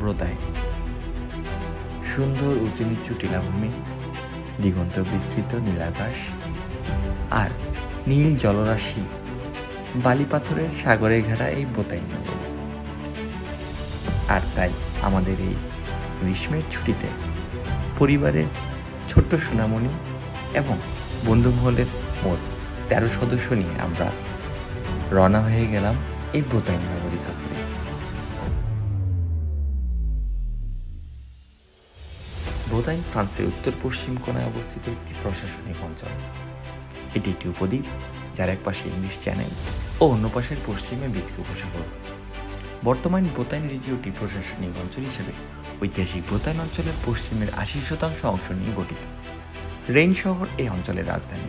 ব্রোতাইন। সুন্দর উঁচু নিচু টিলাভূমি, দিগন্ত বিস্তৃত নীলাকাশ আর নীল জলরাশি, বালি পাথরের সাগরে ঘেরা এই ব্রোতাইন নগরী। আর তাই আমাদের এই গ্রীষ্মের ছুটিতে পরিবারের ছোট্ট সোনামণি এবং বন্ধুমহলের মোট 13 সদস্য নিয়ে আমরা রওনা হয়ে গেলাম এই ব্রোতাইন নগরী সফরে। ব্রোতাইন ফ্রান্সের উত্তর পশ্চিম কোণায় অবস্থিত একটি প্রশাসনিক অঞ্চল। এটি একটি উপদ্বীপ, যার এক পাশে ইংলিশ চ্যানেল ও অন্য পাশের পশ্চিমে বিস্কি উপসাগর। বর্তমান ব্রোতাইন রিজিওটি প্রশাসনিক অঞ্চল হিসেবে ঐতিহাসিক ব্রোতাইন অঞ্চলের পশ্চিমের 80% অংশ নিয়ে গঠিত। রেইন শহর এই অঞ্চলের রাজধানী।